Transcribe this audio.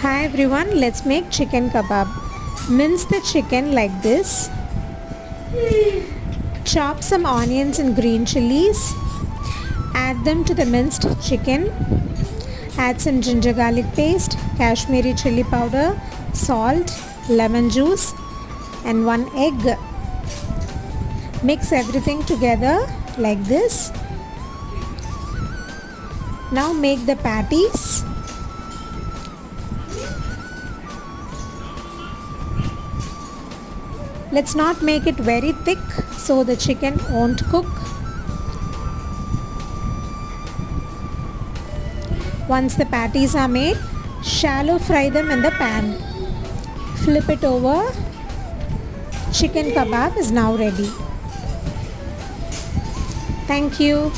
Hi everyone, let's make chicken kebab. Mince the chicken like this. Chop some onions and green chilies. Add them to the minced chicken. Add some ginger garlic paste, Kashmiri chili powder, salt, lemon juice and 1 egg. Mix everything together like this. Now make the patties. Let's not make it very thick so the chicken won't cook. Once the patties are made, shallow fry them in the pan. Flip it over. Chicken kebab is now ready. Thank you.